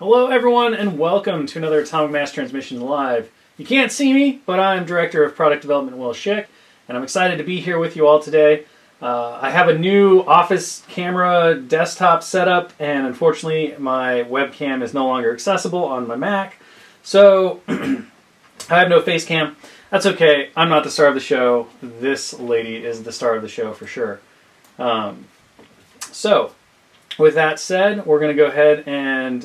Hello everyone and welcome to another Atomic Mass Transmission Live. You can't see me, but I'm Director of Product Development Will Schick, and I'm excited to be here with you all today. I have a new office camera desktop setup, and unfortunately my webcam is no longer accessible on my Mac, so I have no face cam. That's okay, I'm not the star of the show. This lady is the star of the show for sure. With that said, we're going to go ahead and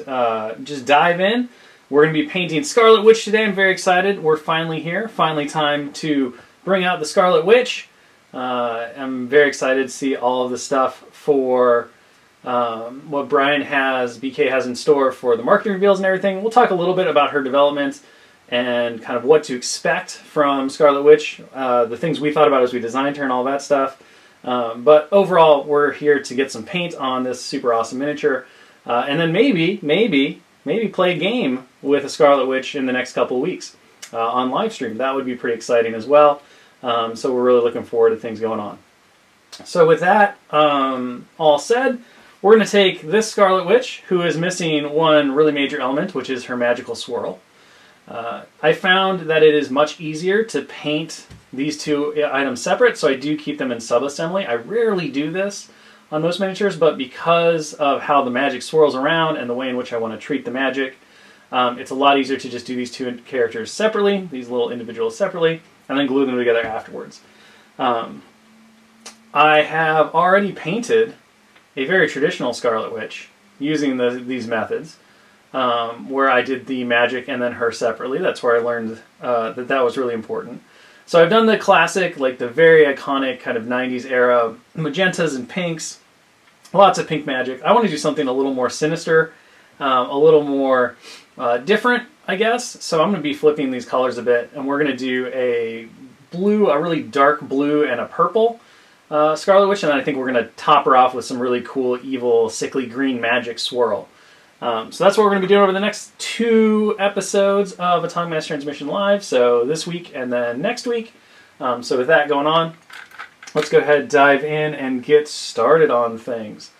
just dive in. We're going to be painting Scarlet Witch today. I'm very excited. We're finally here. Finally time to bring out the Scarlet Witch. I'm very excited to see all of the stuff for what BK has in store for the marketing reveals and everything. We'll talk a little bit about her development and kind of what to expect from Scarlet Witch, the things we thought about as we designed her and all that stuff. But overall, we're here to get some paint on this super awesome miniature, and then maybe play a game with a Scarlet Witch in the next couple of weeks on live stream. That would be pretty exciting as well. So we're really looking forward to things going on. So with that all said, we're going to take this Scarlet Witch, who is missing one really major element, which is her magical swirl. I found that it is much easier to paint these two items separate, so I do keep them in sub-assembly. I rarely do this on most miniatures, but because of how the magic swirls around and the way in which I want to treat the magic, it's a lot easier to just do these two characters separately, these little individuals separately, and then glue them together afterwards. I have already painted a very traditional Scarlet Witch using these methods. Where I did the magic and then her separately. That's where I learned that was really important. So I've done the classic, like the very iconic kind of 90s era magentas and pinks. Lots of pink magic. I want to do something a little more sinister, a little more different, I guess. So I'm going to be flipping these colors a bit, and we're going to do a blue, a really dark blue, and a purple Scarlet Witch, and then I think we're going to top her off with some really cool, evil, sickly green magic swirl. So that's what we're going to be doing over the next 2 episodes of Atomic Mass Transmission Live, so this week and then next week. So with that going on, let's go ahead, dive in, and get started on things.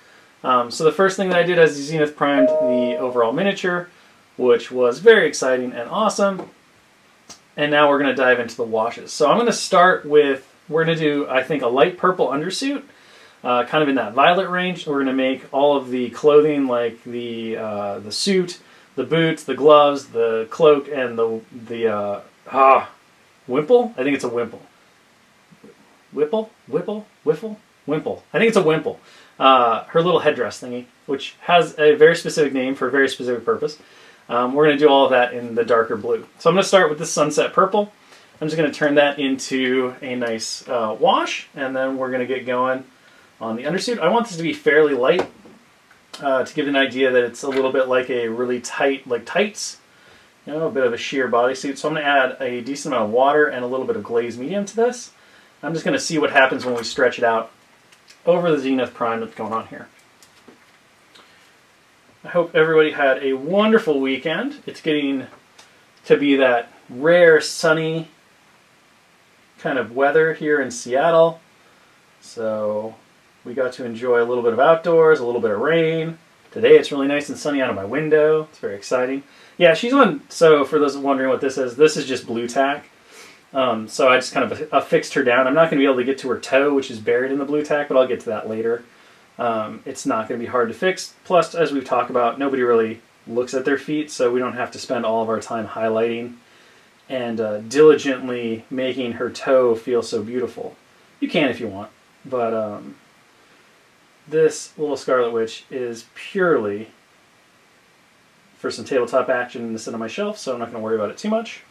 So the first thing that I did as Zenith primed the overall miniature, which was very exciting and awesome. And now we're going to dive into the washes. So I'm going to start with, we're going to do, I think, a light purple undersuit. Kind of in that violet range. We're going to make all of the clothing, like the suit, the boots, the gloves, the cloak, and the wimple? I think it's a wimple. Whipple? Whipple? Whiffle? Wimple. I think it's a wimple. Her little headdress thingy, which has a very specific name for a very specific purpose. We're going to do all of that in the darker blue. So I'm going to start with this sunset purple. I'm just going to turn that into a nice wash, and then we're going to get going on the undersuit. I want this to be fairly light to give an idea that it's a little bit like a really tight, like tights, a bit of a sheer bodysuit. So I'm going to add a decent amount of water and a little bit of glaze medium to this. I'm just going to see what happens when we stretch it out over the Zenith Prime that's going on here. I hope everybody had a wonderful weekend. It's getting to be that rare sunny kind of weather here in Seattle. So we got to enjoy a little bit of outdoors, a little bit of rain. Today it's really nice and sunny out of my window. It's very exciting. Yeah, she's on, so for those wondering what this is just blue tack. So I just kind of affixed her down. I'm not going to be able to get to her toe, which is buried in the blue tack, but I'll get to that later. It's not going to be hard to fix. Plus, as we've talked about, nobody really looks at their feet, so we don't have to spend all of our time highlighting and diligently making her toe feel so beautiful. You can if you want, but this little Scarlet Witch is purely for some tabletop action to sit on my shelf, so I'm not going to worry about it too much.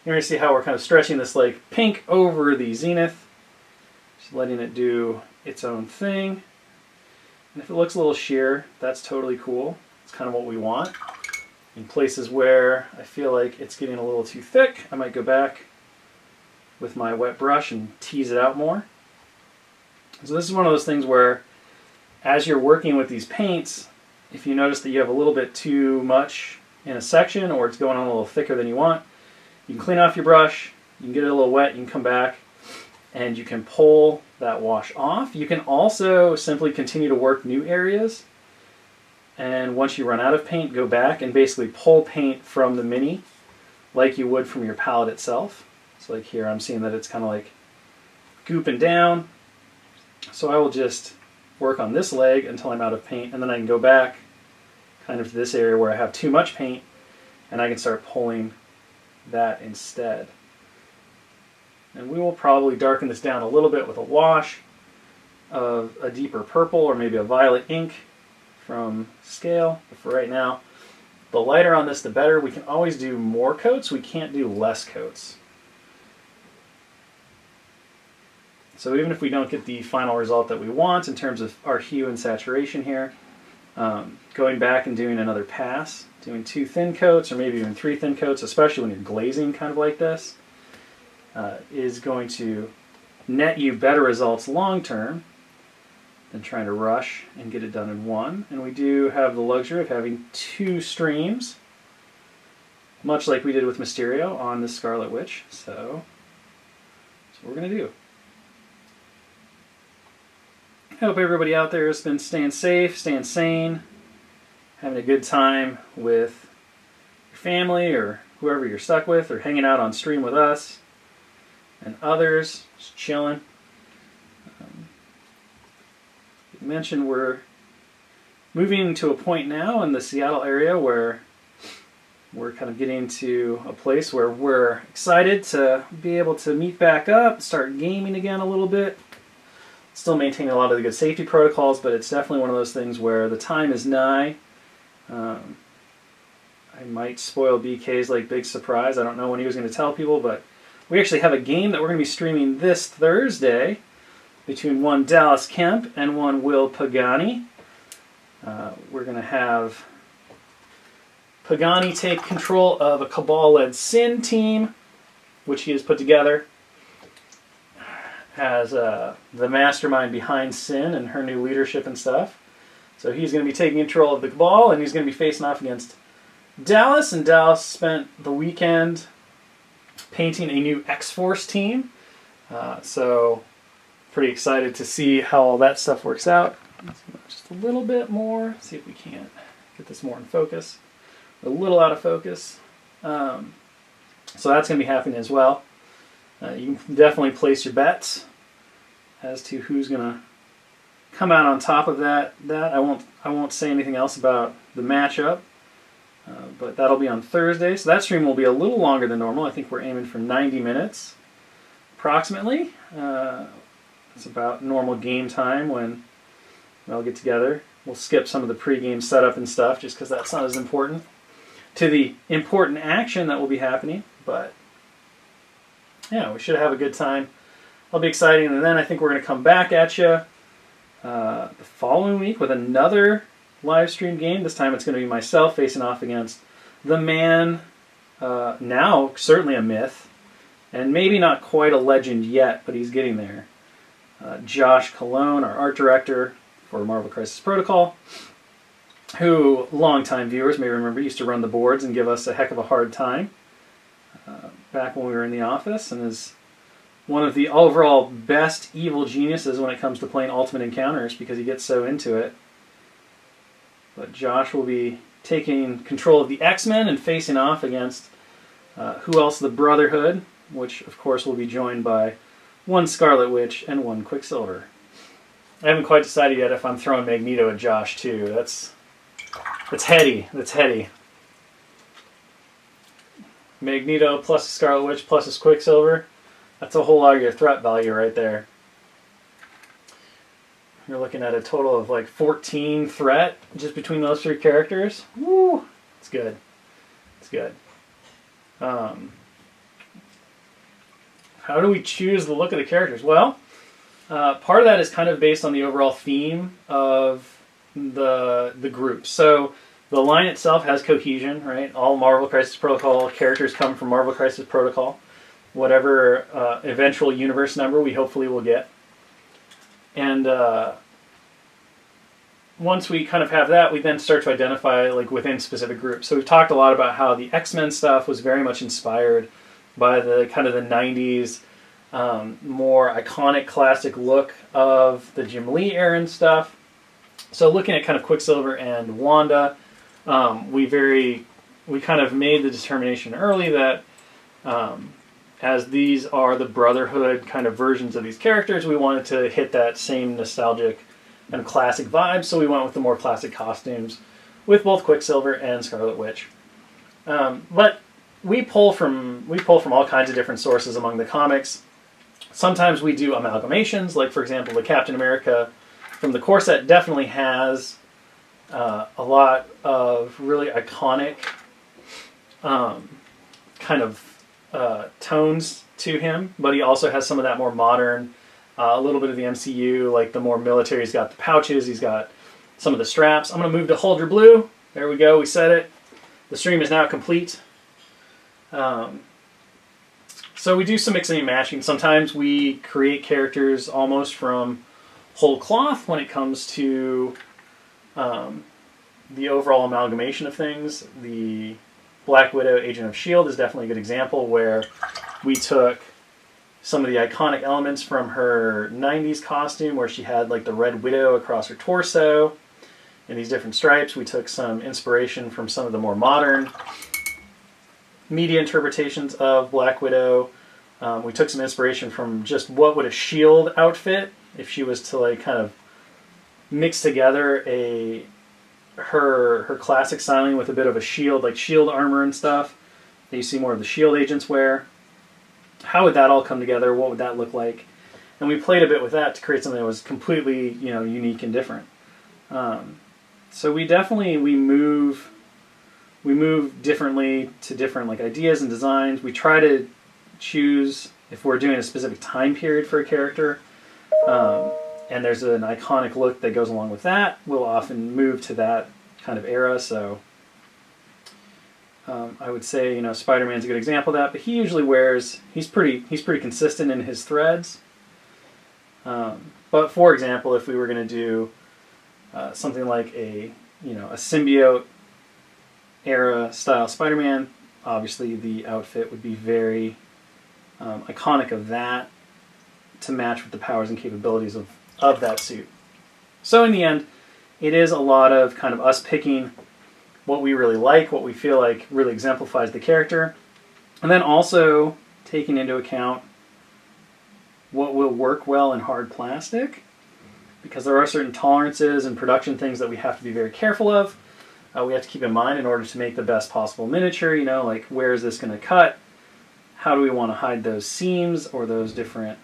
You're going to see how we're kind of stretching this like pink over the Zenith, just letting it do its own thing. And if it looks a little sheer, that's totally cool. It's kind of what we want. In places where I feel like it's getting a little too thick, I might go back with my wet brush and tease it out more. So this is one of those things where as you're working with these paints, if you notice that you have a little bit too much in a section or it's going on a little thicker than you want, you can clean off your brush, you can get it a little wet, you can come back and you can pull that wash off. You can also simply continue to work new areas and once you run out of paint, go back and basically pull paint from the mini like you would from your palette itself. So like here I'm seeing that it's kind of like gooping down. So I will just work on this leg until I'm out of paint, and then I can go back kind of to this area where I have too much paint, and I can start pulling that instead. And we will probably darken this down a little bit with a wash of a deeper purple or maybe a violet ink from Scale. But for right now, the lighter on this the better. We can always do more coats. We can't do less coats. So even if we don't get the final result that we want in terms of our hue and saturation here, going back and doing another pass, doing 2 thin coats or maybe even 3 thin coats, especially when you're glazing kind of like this, is going to net you better results long term than trying to rush and get it done in one. And we do have the luxury of having 2 streams, much like we did with Mysterio on the Scarlet Witch. So that's what we're going to do. I hope everybody out there has been staying safe, staying sane, having a good time with your family or whoever you're stuck with, or hanging out on stream with us and others, just chilling. You mentioned we're moving to a point now in the Seattle area where we're kind of getting to a place where we're excited to be able to meet back up, start gaming again a little bit. Still maintaining a lot of the good safety protocols, but it's definitely one of those things where the time is nigh. I might spoil BK's like big surprise. I don't know when he was going to tell people, but we actually have a game that we're going to be streaming this Thursday between one Dallas Kemp and one Will Pagani. We're going to have Pagani take control of a Cabal-led Sin team, which he has put together as the mastermind behind Sin and her new leadership and stuff. So he's going to be taking control of the Cabal, and he's going to be facing off against Dallas. And Dallas spent the weekend painting a new X-Force team. So pretty excited to see how all that stuff works out. Just a little bit more. See if we can't get this more in focus. A little out of focus. So that's going to be happening as well. You can definitely place your bets as to who's going to come out on top of that. I won't say anything else about the matchup, but that'll be on Thursday. So that stream will be a little longer than normal. I think we're aiming for 90 minutes, approximately. It's about normal game time when we all get together. We'll skip some of the pregame setup and stuff just because that's not as important to the important action that will be happening, but yeah, we should have a good time. It'll be exciting, and then I think we're going to come back at you the following week with another live stream game. This time it's going to be myself facing off against the man, now certainly a myth, and maybe not quite a legend yet, but he's getting there. Josh Colon, our art director for Marvel Crisis Protocol, who longtime viewers may remember used to run the boards and give us a heck of a hard time back when we were in the office, and is one of the overall best evil geniuses when it comes to playing Ultimate Encounters because he gets so into it. But Josh will be taking control of the X-Men and facing off against who else? The Brotherhood, which of course will be joined by one Scarlet Witch and one Quicksilver. I haven't quite decided yet if I'm throwing Magneto at Josh too. That's heady. That's heady. Magneto plus Scarlet Witch plus his Quicksilver. That's a whole lot of your threat value right there. You're looking at a total of like 14 threat just between those 3 characters. Woo! It's good. It's good. How do we choose the look of the characters? Well, part of that is kind of based on the overall theme of the group. So the line itself has cohesion, right? All Marvel Crisis Protocol characters come from Marvel Crisis Protocol. Whatever eventual universe number we hopefully will get. And once we kind of have that, we then start to identify like within specific groups. So we've talked a lot about how the X-Men stuff was very much inspired by the kind of the 90s, more iconic classic look of the Jim Lee era and stuff. So looking at kind of Quicksilver and Wanda, we kind of made the determination early that as these are the Brotherhood kind of versions of these characters, we wanted to hit that same nostalgic and classic vibe, so we went with the more classic costumes with both Quicksilver and Scarlet Witch. But we pull from all kinds of different sources among the comics. Sometimes we do amalgamations, like for example, the Captain America from the core set definitely has a lot of really iconic kind of tones to him, but he also has some of that more modern, a little bit of the MCU, like the more military. He's got the pouches, he's got some of the straps. I'm going to move to Hold Your Blue. There we go, we said it. The stream is now complete. So we do some mixing and matching. Sometimes we create characters almost from whole cloth when it comes to the overall amalgamation of things. The Black Widow Agent of S.H.I.E.L.D. is definitely a good example where we took some of the iconic elements from her 90s costume where she had like the Red Widow across her torso in these different stripes. We took some inspiration from some of the more modern media interpretations of Black Widow. We took some inspiration from just what would a S.H.I.E.L.D. outfit if she was to like kind of mix together her classic styling with a bit of a S.H.I.E.L.D., like S.H.I.E.L.D. armor and stuff that you see more of the S.H.I.E.L.D. agents wear. How would that all come together? What would that look like? And we played a bit with that to create something that was completely, unique and different. So we definitely move differently to different like ideas and designs. We try to choose if we're doing a specific time period for a character, and there's an iconic look that goes along with that. We'll often move to that kind of era. So I would say Spider-Man's a good example of that. But he usually he's pretty consistent in his threads. But for example, if we were going to do something like a symbiote era style Spider-Man, obviously the outfit would be very iconic of that to match with the powers and capabilities of that suit. So in the end, it is a lot of kind of us picking what we really like, what we feel like really exemplifies the character, and then also taking into account what will work well in hard plastic, because there are certain tolerances and production things that we have to be very careful of. We have to keep in mind in order to make the best possible miniature, like where is this going to cut? How do we want to hide those seams or those different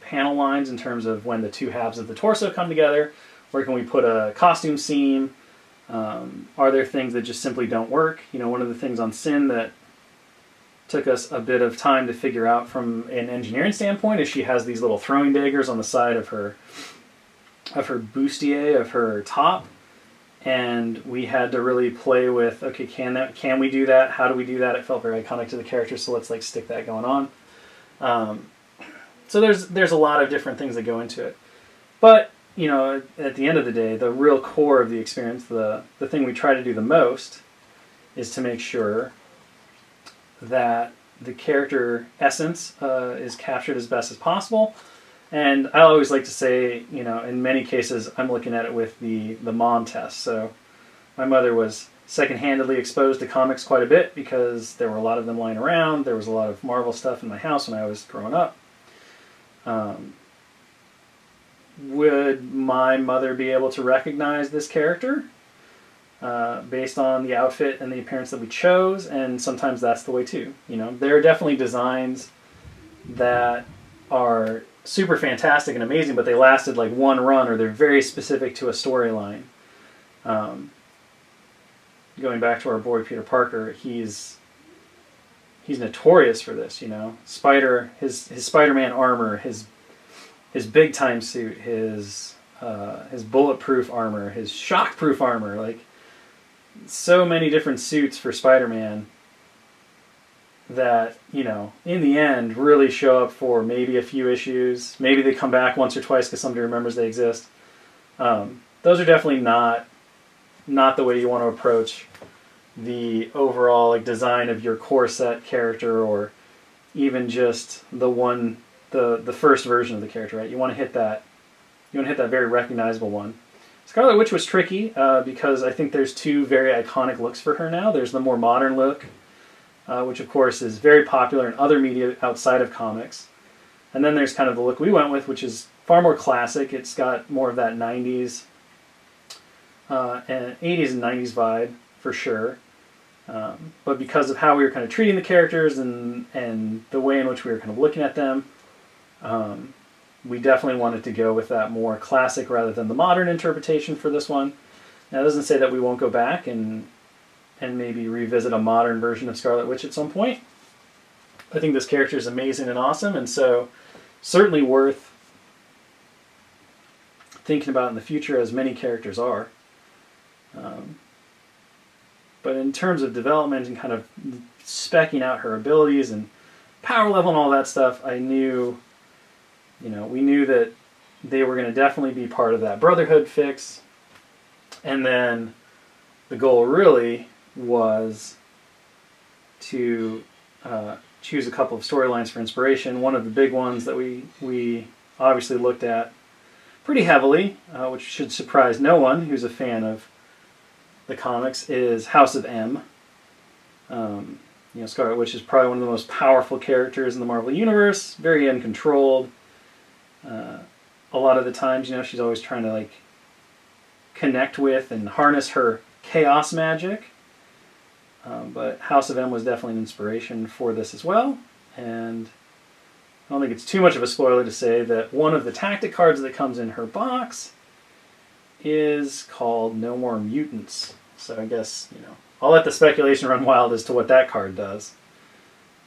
panel lines in terms of when the two halves of the torso come together? Where can we put a costume seam? Are there things that just simply don't work? One of the things on Sin that took us a bit of time to figure out from an engineering standpoint is she has these little throwing daggers on the side of her bustier, of her top, and we had to really play with, okay, can we do that? How do we do that? It felt very iconic to the character, so let's like stick that going on. So there's a lot of different things that go into it, but at the end of the day, the real core of the experience, the thing we try to do the most, is to make sure that the character essence is captured as best as possible. And I always like to say, in many cases, I'm looking at it with the mom test. So my mother was second-handedly exposed to comics quite a bit because there were a lot of them lying around. There was a lot of Marvel stuff in my house when I was growing up. Would my mother be able to recognize this character based on the outfit and the appearance that we chose? And sometimes that's the way too. There are definitely designs that are super fantastic and amazing, but they lasted like one run, or they're very specific to a storyline. Going back to our boy Peter Parker, he's notorious for this. His Spider-Man armor, his big time suit, his bulletproof armor, his shockproof armor, like so many different suits for Spider-Man that, in the end really show up for maybe a few issues. Maybe they come back once or twice because somebody remembers they exist. Those are definitely not the way you want to approach the overall design of your core set character, or even just the one the first version of the character, right? You want to hit that. You want to hit that very recognizable one. Scarlet Witch was tricky because I think there's two very iconic looks for her now. There's the more modern look, which of course is very popular in other media outside of comics. And then there's kind of the look we went with, which is far more classic. It's got more of that 90s and 80s and 90s vibe for sure. But because of how we were kind of treating the characters and the way in which we were kind of looking at them, we definitely wanted to go with that more classic rather than the modern interpretation for this one. Now, that doesn't say that we won't go back and maybe revisit a modern version of Scarlet Witch at some point. I think this character is amazing and awesome, and so certainly worth thinking about in the future, as many characters are. But in terms of development and kind of speccing out her abilities and power level and all that stuff, I knew, we knew that they were going to definitely be part of that Brotherhood fix. And then the goal really was to choose a couple of storylines for inspiration. One of the big ones that we obviously looked at pretty heavily, which should surprise no one who's a fan of the comics, is House of M. Scarlet Witch is probably one of the most powerful characters in the Marvel Universe, very uncontrolled. A lot of the times, she's always trying to connect with and harness her chaos magic. But House of M was definitely an inspiration for this as well. And I don't think it's too much of a spoiler to say that one of the tactic cards that comes in her box is called No More Mutants. So I guess, I'll let the speculation run wild as to what that card does.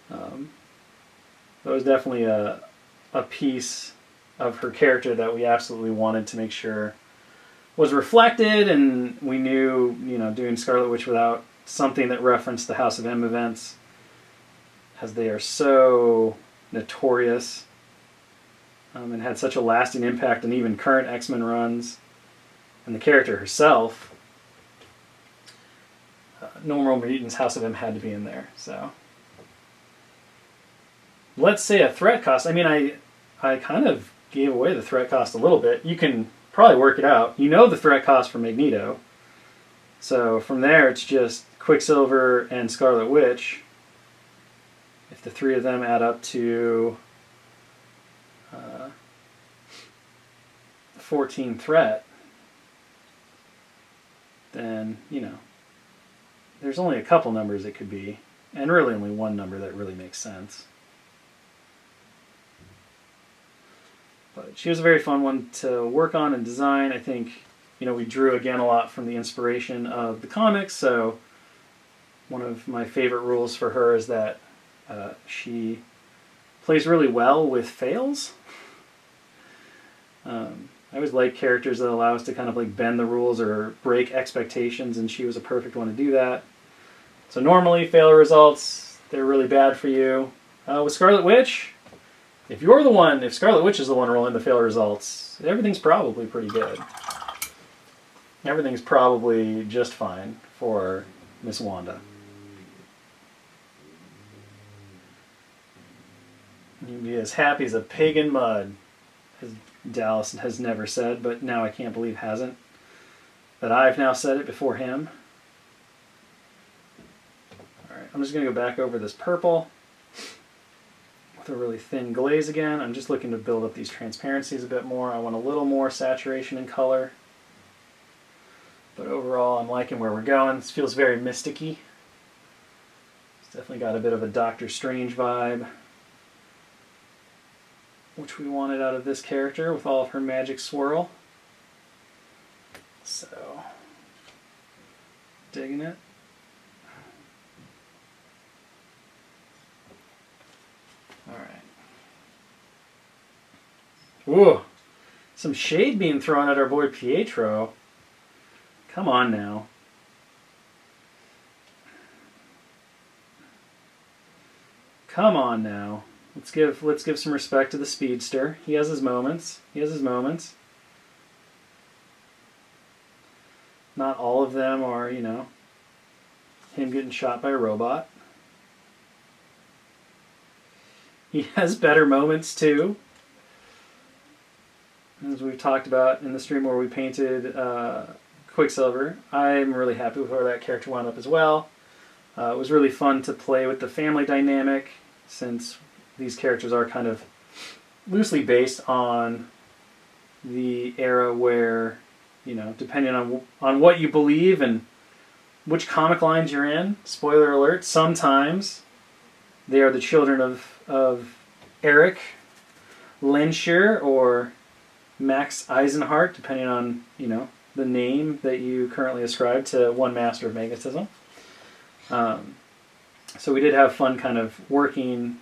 That was definitely a piece of her character that we absolutely wanted to make sure was reflected, and we knew, doing Scarlet Witch without something that referenced the House of M events, as they are so notorious and had such a lasting impact on even current X-Men runs, and the character herself, No More Mutants, House of M had to be in there. So let's say a threat cost. I mean, I kind of gave away the threat cost a little bit. You can probably work it out. The threat cost for Magneto. So from there, it's just Quicksilver and Scarlet Witch. If the three of them add up to 14 threat, then, there's only a couple numbers it could be, and really only one number that really makes sense. But she was a very fun one to work on and design. I think, we drew again a lot from the inspiration of the comics, so one of my favorite rules for her is that she plays really well with fails. I always like characters that allow us to kind of bend the rules or break expectations, and she was a perfect one to do that. So normally fail results, they're really bad for you. With Scarlet Witch, if Scarlet Witch is the one rolling the fail results, everything's probably pretty good. Everything's probably just fine for Miss Wanda. You'd be as happy as a pig in mud, as Dallas has never said, but now I can't believe hasn't. But I've now said it before him. Alright, I'm just going to go back over this purple with a really thin glaze again. I'm just looking to build up these transparencies a bit more. I want a little more saturation in color. But overall, I'm liking where we're going. This feels very mysticky. It's definitely got a bit of a Doctor Strange vibe, which we wanted out of this character with all of her magic swirl. So, digging it. Alright. Whoa! Some shade being thrown at our boy Pietro. Come on now. Come on now. Let's give some respect to the speedster. He has his moments. Not all of them are, him getting shot by a robot. He has better moments too. As we've talked about in the stream where we painted Quicksilver, I'm really happy with where that character wound up as well. It was really fun to play with the family dynamic, since these characters are kind of loosely based on the era where, you know, depending on what you believe and which comic lines you're in, spoiler alert, sometimes they are the children of Eric Lenscher or Max Eisenhart, depending on, you know, the name that you currently ascribe to one master of magnetism. So we did have fun kind of working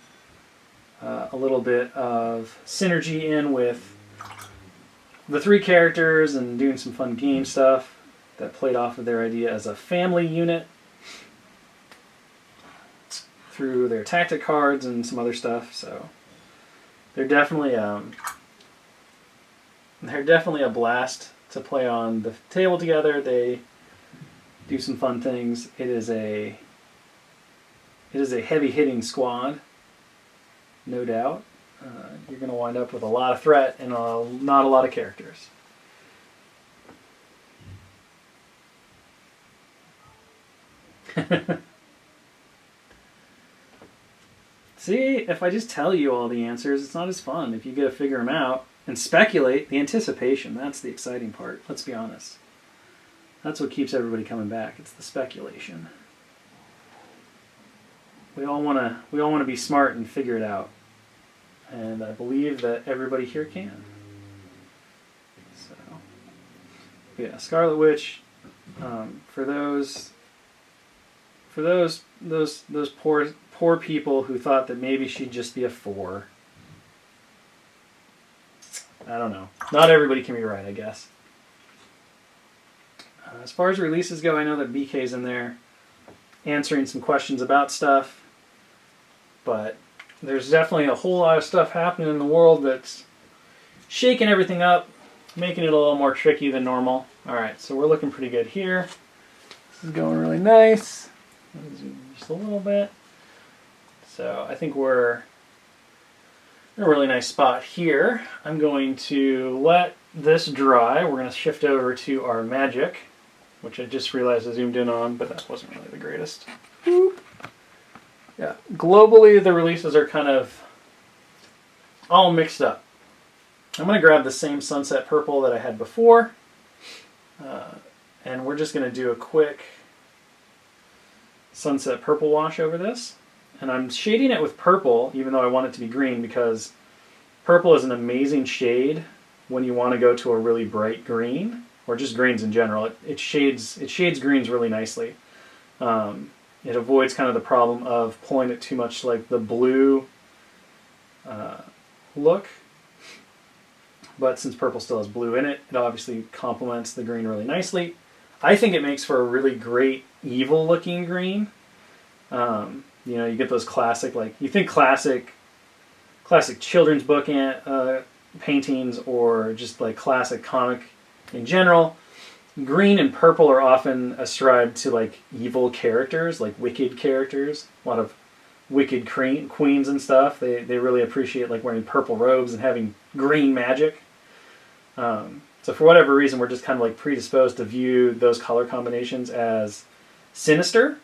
a little bit of synergy in with the three characters and doing some fun game stuff that played off of their idea as a family unit through their tactic cards and some other stuff. So they're definitely a blast to play on the table together. They do some fun things. It is a heavy-hitting squad, no doubt. You're going to wind up with a lot of threat and not a lot of characters. See, if I just tell you all the answers, it's not as fun. If you get to figure them out and speculate, the anticipation, that's the exciting part. Let's be honest. That's what keeps everybody coming back. It's the speculation. We all want to be smart and figure it out. And I believe that everybody here can. So, yeah, Scarlet Witch. For those poor people who thought that maybe she'd just be a 4. I don't know. Not everybody can be right, I guess. As far as releases go, I know that BK's in there answering some questions about stuff. But there's definitely a whole lot of stuff happening in the world that's shaking everything up, making it a little more tricky than normal. Alright, so we're looking pretty good here. This is going really nice. Just a little bit. So I think we're in a really nice spot here. I'm going to let this dry. We're going to shift over to our magic, which I just realized I zoomed in on, but that wasn't really the greatest. Boop. Yeah, globally the releases are kind of all mixed up. I'm going to grab the same sunset purple that I had before, and we're just going to do a quick sunset purple wash over this. And I'm shading it with purple, even though I want it to be green, because purple is an amazing shade when you want to go to a really bright green, or just greens in general. It shades greens really nicely. It avoids kind of the problem of pulling it too much like the blue look. But since purple still has blue in it, it obviously complements the green really nicely. I think it makes for a really great evil looking green. You know, you get those classic, like, you think classic children's book paintings, or just like classic comic in general. Green and purple are often ascribed to like evil characters, like wicked characters. A lot of wicked queens and stuff. They really appreciate like wearing purple robes and having green magic. So for whatever reason, we're just kind of like predisposed to view those color combinations as sinister.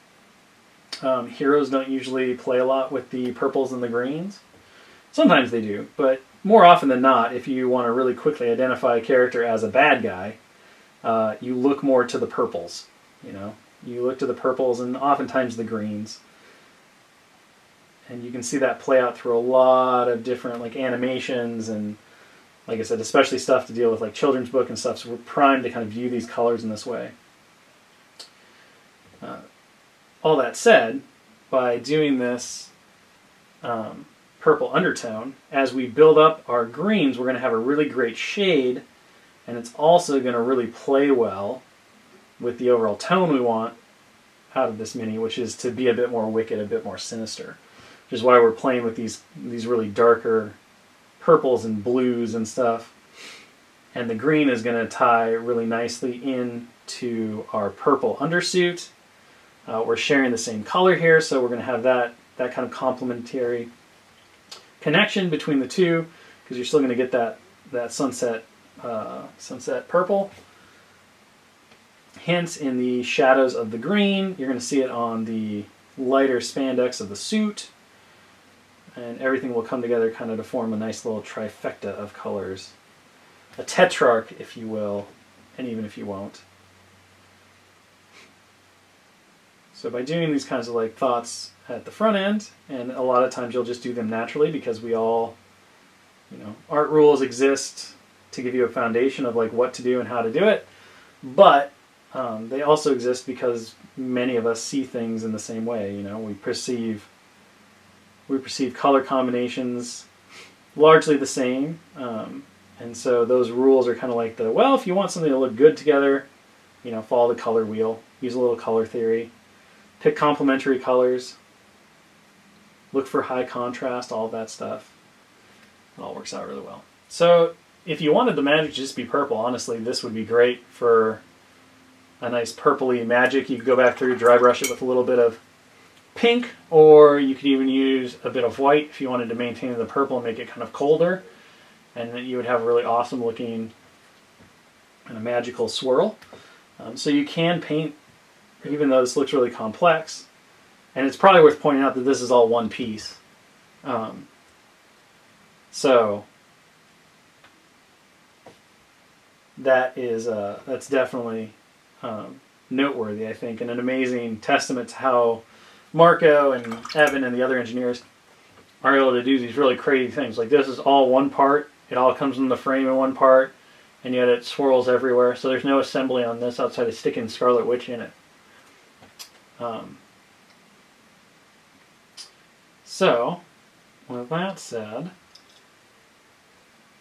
Heroes don't usually play a lot with the purples and the greens. Sometimes they do, but more often than not, if you want to really quickly identify a character as a bad guy, you look more to the purples. You know, you look to the purples and oftentimes the greens. And you can see that play out through a lot of different like animations and, like I said, especially stuff to deal with like children's book and stuff. So we're primed to kind of view these colors in this way. All that said, by doing this purple undertone, as we build up our greens, we're going to have a really great shade, and it's also going to really play well with the overall tone we want out of this mini, which is to be a bit more wicked, a bit more sinister. Which is why we're playing with these really darker purples and blues and stuff. And the green is going to tie really nicely into our purple undersuit. We're sharing the same color here, so we're going to have that kind of complementary connection between the two, because you're still going to get that sunset purple. Hence, in the shadows of the green, you're going to see it on the lighter spandex of the suit, and everything will come together kind of to form a nice little trifecta of colors. A tetrarch, if you will, and even if you won't. So by doing these kinds of like thoughts at the front end, and a lot of times you'll just do them naturally because we all, art rules exist to give you a foundation of like what to do and how to do it, but they also exist because many of us see things in the same way. We perceive color combinations largely the same, and so those rules are kind of like if you want something to look good together, follow the color wheel, use a little color theory, pick complementary colors, look for high contrast, all of that stuff. It all works out really well. So if you wanted the magic to just be purple, honestly, this would be great for a nice purpley magic. You could go back through, dry brush it with a little bit of pink, or you could even use a bit of white if you wanted to maintain the purple and make it kind of colder, and then you would have a really awesome looking kind of magical swirl. So you can paint, even though this looks really complex, and it's probably worth pointing out that this is all one piece. So that's definitely noteworthy, I think, and an amazing testament to how Marco and Evan and the other engineers are able to do these really crazy things. Like this is all one part. It all comes in the frame in one part, and yet it swirls everywhere. So there's no assembly on this outside of sticking Scarlet Witch in it. So, with that said,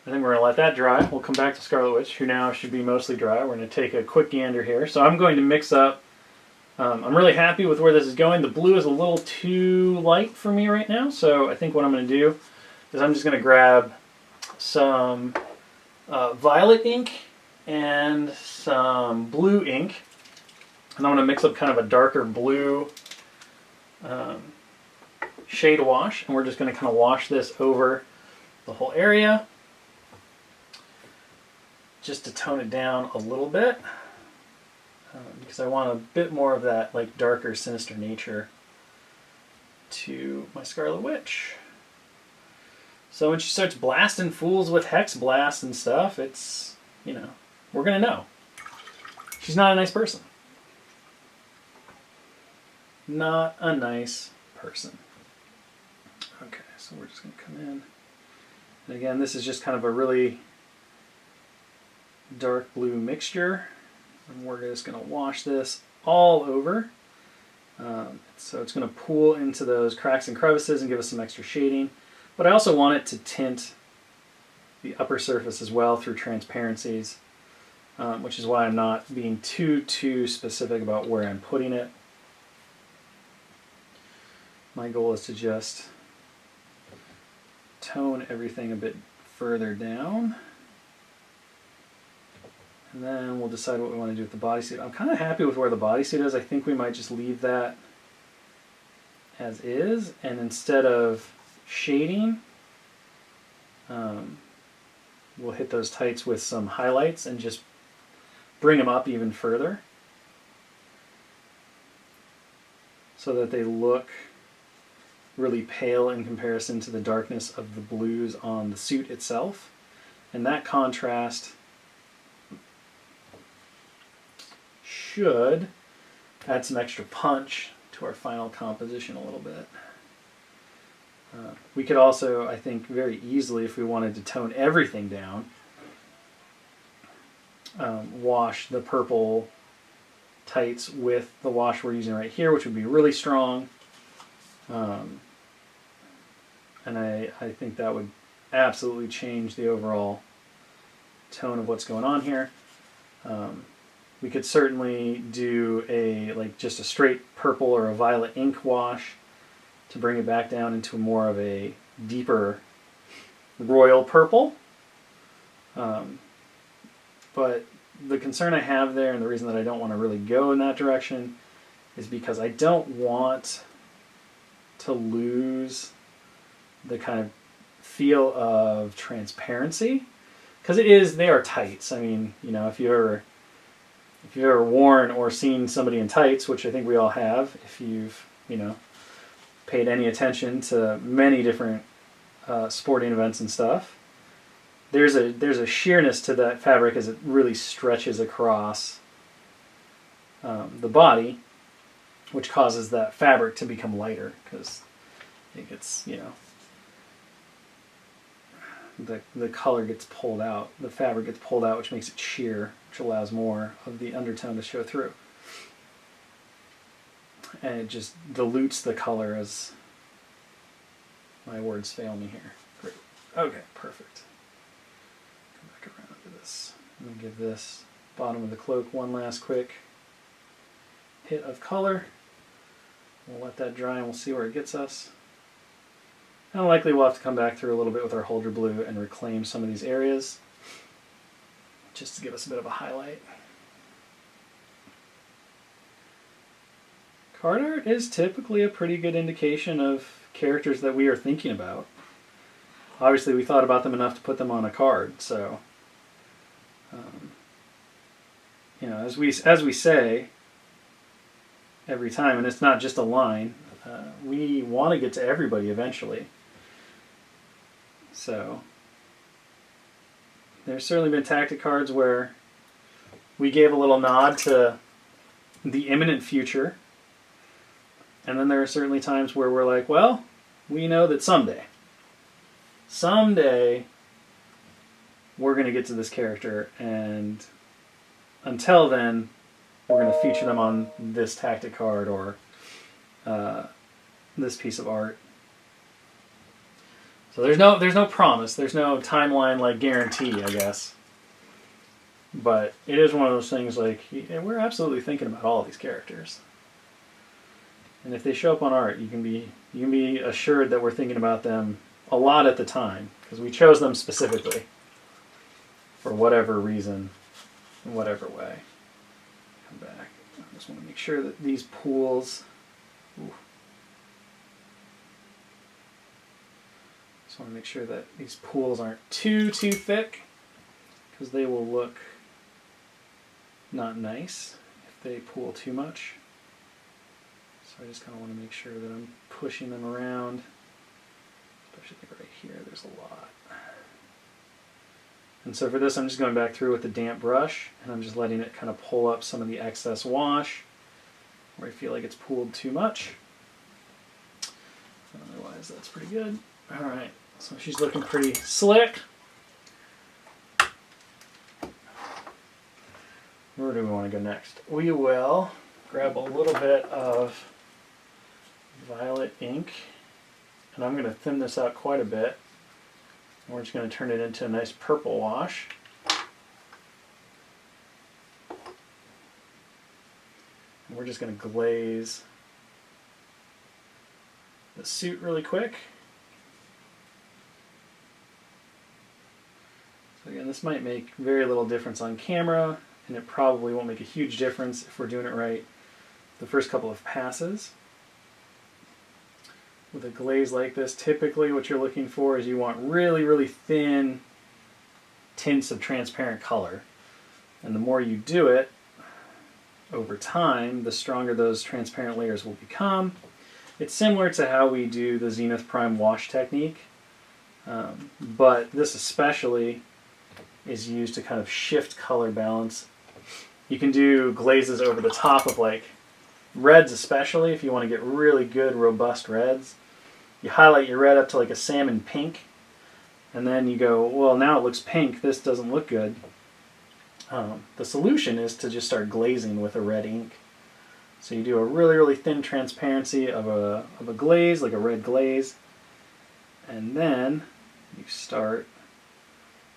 I think we're going to let that dry. We'll come back to Scarlet Witch, who now should be mostly dry. We're going to take a quick gander here. So I'm going to mix up. I'm really happy with where this is going. The blue is a little too light for me right now. So I think what I'm going to do is I'm just going to grab some violet ink and some blue ink. And I'm going to mix up kind of a darker blue shade wash. And we're just going to kind of wash this over the whole area, just to tone it down a little bit, because I want a bit more of that like darker, sinister nature to my Scarlet Witch. So when she starts blasting fools with Hex Blast and stuff, it's, we're going to know. She's not a nice person. Not a nice person. Okay, so we're just going to come in. And again, this is just kind of a really dark blue mixture, and we're just going to wash this all over. So it's going to pool into those cracks and crevices and give us some extra shading. But I also want it to tint the upper surface as well through transparencies, which is why I'm not being too specific about where I'm putting it. My goal is to just tone everything a bit further down. And then we'll decide what we want to do with the bodysuit. I'm kind of happy with where the bodysuit is. I think we might just leave that as is. And instead of shading, we'll hit those tights with some highlights and just bring them up even further so that they look really pale in comparison to the darkness of the blues on the suit itself. And that contrast should add some extra punch to our final composition a little bit. We could also, I think, very easily, if we wanted to tone everything down, wash the purple tights with the wash we're using right here, which would be really strong. And I think that would absolutely change the overall tone of what's going on here. We could certainly do just a straight purple or a violet ink wash to bring it back down into more of a deeper royal purple. But the concern I have there, and the reason that I don't want to really go in that direction, is because I don't want to lose the kind of feel of transparency, because they are tights. I mean, you know, if you've ever worn or seen somebody in tights, which I think we all have, if you've, you know, paid any attention to many different sporting events and stuff, there's a sheerness to that fabric as it really stretches across the body, which causes that fabric to become lighter because it gets, you know, the color gets pulled out, the fabric gets pulled out, which makes it sheer, which allows more of the undertone to show through. And it just dilutes the color, as my words fail me here. Great. Okay, perfect. Come back around to this. I'm going to give this bottom of the cloak one last quick hit of color. We'll let that dry and we'll see where it gets us. And likely we'll have to come back through a little bit with our Holder Blue and reclaim some of these areas just to give us a bit of a highlight. Card art is typically a pretty good indication of characters that we are thinking about. Obviously, we thought about them enough to put them on a card, so you know, as we say every time, and it's not just a line, we want to get to everybody eventually. So there's certainly been tactic cards where we gave a little nod to the imminent future. And then there are certainly times where we're like, well, we know that someday we're going to get to this character, and until then, we're going to feature them on this tactic card or this piece of art. So there's no promise, there's no timeline like guarantee, I guess. But it is one of those things like, yeah, we're absolutely thinking about all of these characters. And if they show up on art, you can be assured that we're thinking about them a lot at the time, because we chose them specifically for whatever reason, in whatever way. Come back. I just want to make sure that these pools. Just want to make sure that these pools aren't too thick, because they will look not nice if they pool too much. So I just kind of want to make sure that I'm pushing them around, especially right here, there's a lot. And so for this, I'm just going back through with the damp brush, and I'm just letting it kind of pull up some of the excess wash where I feel like it's pooled too much. Otherwise, that's pretty good. All right, so she's looking pretty slick. Where do we want to go next? We will grab a little bit of violet ink, and I'm going to thin this out quite a bit. And we're just going to turn it into a nice purple wash. And we're just going to glaze the suit really quick. So again, this might make very little difference on camera, and it probably won't make a huge difference if we're doing it right the first couple of passes. With a glaze like this, typically what you're looking for is you want really, really thin tints of transparent color. And the more you do it over time, the stronger those transparent layers will become. It's similar to how we do the Zenith Prime wash technique, but this especially is used to kind of shift color balance. You can do glazes over the top of like reds, especially if you want to get really good, robust reds. You highlight your red up to like a salmon pink, and then you go, well, now it looks pink, this doesn't look good. The solution is to just start glazing with a red ink. So you do a really, really thin transparency of a glaze, like a red glaze, and then you start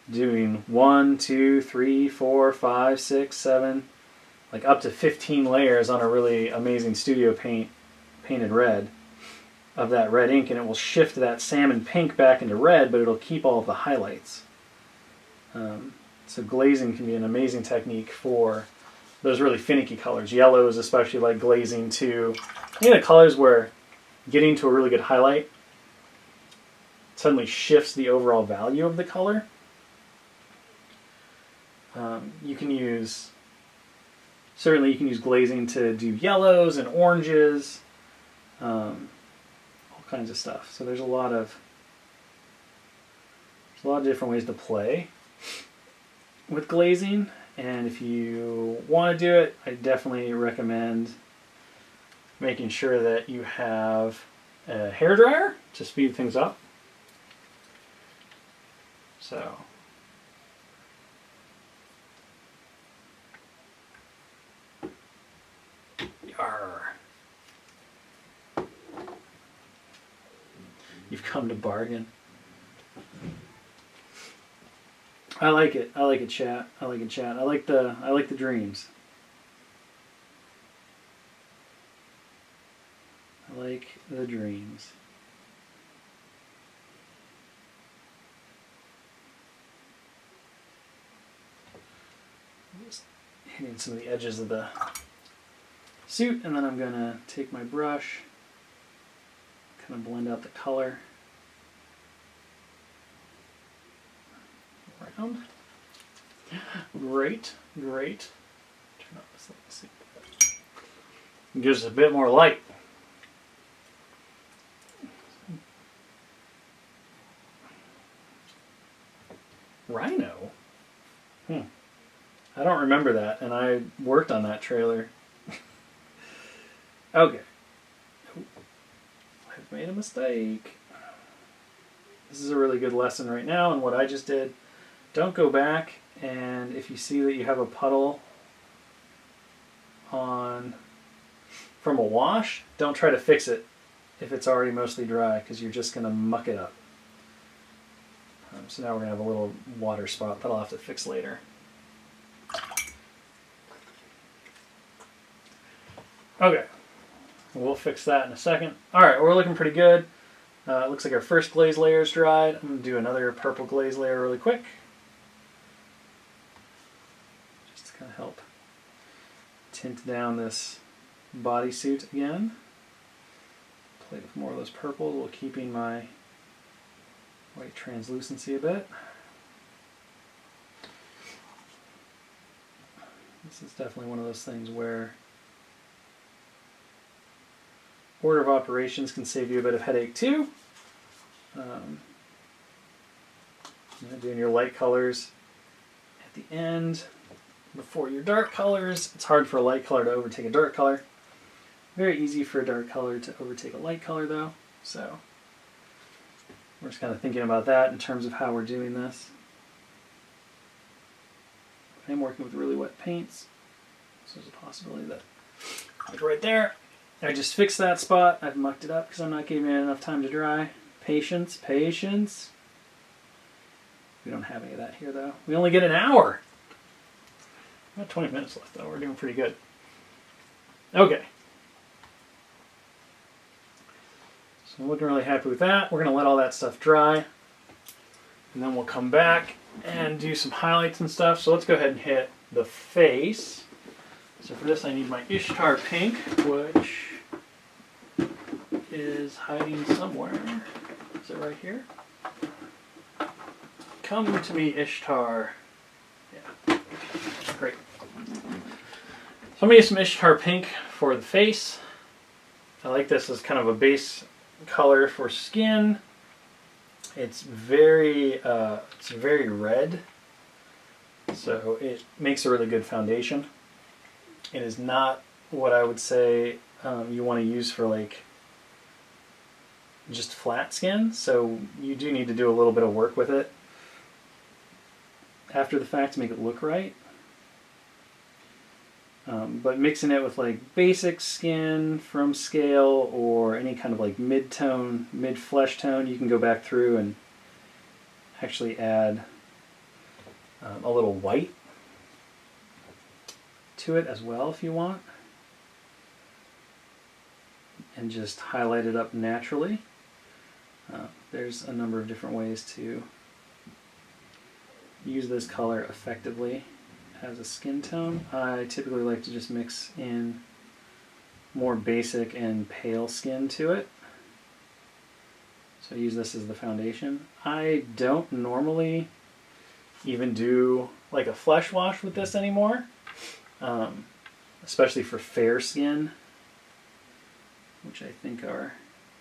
doing 1, 2, 3, 4, 5, 6, 7, like up to 15 layers on a really amazing studio painted red of that red ink, and it will shift that salmon pink back into red, but it'll keep all of the highlights. So glazing can be an amazing technique for those really finicky colors. Yellows especially like glazing to, the colors where getting to a really good highlight suddenly shifts the overall value of the color. You can use glazing to do yellows and oranges, all kinds of stuff. So there's a lot of different ways to play with glazing, and if you want to do it, I definitely recommend making sure that you have a hairdryer to speed things up. So you've come to bargain. I like it. I like it, chat. I like it, chat. I like the dreams. I like the dreams. Just hitting some of the edges of the suit, and then I'm gonna take my brush, kind of blend out the color around. Great, great. Turn off this light, see. It gives us a bit more light. Rhino? I don't remember that, and I worked on that trailer. Okay. I've made a mistake. This is a really good lesson right now, and what I just did. Don't go back, and if you see that you have a puddle from a wash, don't try to fix it if it's already mostly dry, because you're just going to muck it up. So now we're going to have a little water spot that I'll have to fix later. Okay, we'll fix that in a second. Alright, we're looking pretty good. It looks like our first glaze layer is dried. I'm going to do another purple glaze layer really quick. Just to kind of help tint down this bodysuit again. Play with more of those purples while keeping my white translucency a bit. This is definitely one of those things where order of operations can save you a bit of headache too. Doing your light colors at the end before your dark colors. It's hard for a light color to overtake a dark color. Very easy for a dark color to overtake a light color though. So we're just kind of thinking about that in terms of how we're doing this. I'm working with really wet paints, so there's a possibility that, like right there, I just fixed that spot. I've mucked it up because I'm not giving it enough time to dry. Patience, patience. We don't have any of that here though. We only get an hour. About 20 minutes left though. We're doing pretty good. Okay. So I'm looking really happy with that. We're going to let all that stuff dry. And then we'll come back and do some highlights and stuff. So let's go ahead and hit the face. So for this I need my Ishtar pink, which is hiding somewhere. Is it right here? Come to me, Ishtar. Yeah, great. So I'm going to use some Ishtar pink for the face. I like this as kind of a base color for skin. It's very red, so it makes a really good foundation. It is not what I would say you want to use for like just flat skin, so you do need to do a little bit of work with it after the fact to make it look right. But mixing it with like basic skin from scale or any kind of like mid-tone, mid-flesh tone, you can go back through and actually add a little white to it as well if you want, and just highlight it up naturally. There's a number of different ways to use this color effectively as a skin tone. I typically like to just mix in more basic and pale skin to it. So I use this as the foundation. I don't normally even do like a flesh wash with this anymore, especially for fair skin, which I think our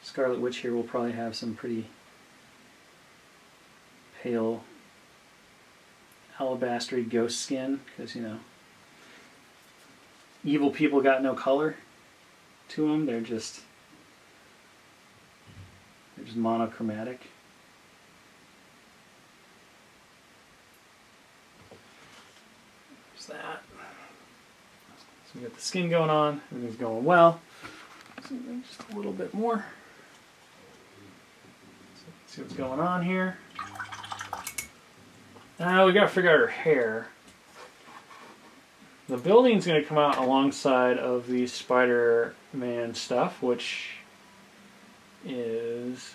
Scarlet Witch here will probably have some pretty pale alabastry ghost skin, because, you know, evil people got no color to them. They're just monochromatic. There's that. So we got the skin going on. Everything's going well. So just a little bit more. So let's see what's going on here. Now we got to figure out her hair. The building's going to come out alongside of the Spider-Man stuff, which is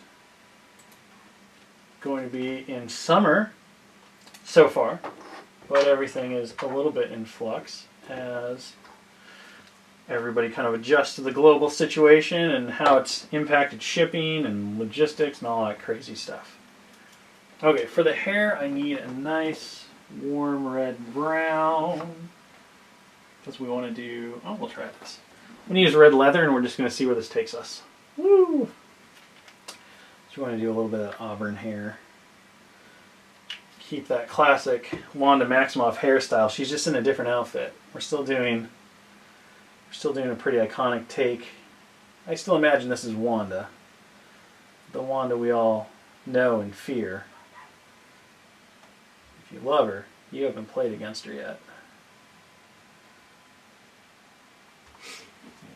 going to be in summer so far, but everything is a little bit in flux as everybody kind of adjusts to the global situation and how it's impacted shipping and logistics and all that crazy stuff. Okay, for the hair I need a nice warm red brown, because we want to do, oh, we'll try this. I'm going to use red leather and we're just going to see where this takes us. Woo! So we want to do a little bit of auburn hair. Keep that classic Wanda Maximoff hairstyle. She's just in a different outfit. We're still doing a pretty iconic take. I still imagine this is Wanda. The Wanda we all know and fear. If you love her, you haven't played against her yet.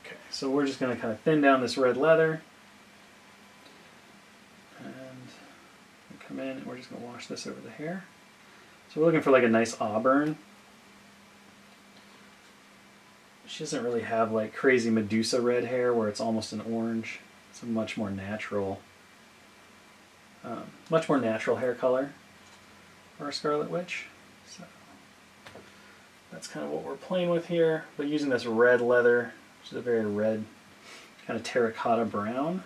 Okay, so we're just going to kind of thin down this red leather. Come in and we're just going to wash this over the hair. So we're looking for like a nice auburn. She doesn't really have like crazy Medusa red hair where it's almost an orange. It's a much more natural hair color for our Scarlet Witch. So that's kind of what we're playing with here. But using this red leather, which is a very red kind of terracotta brown,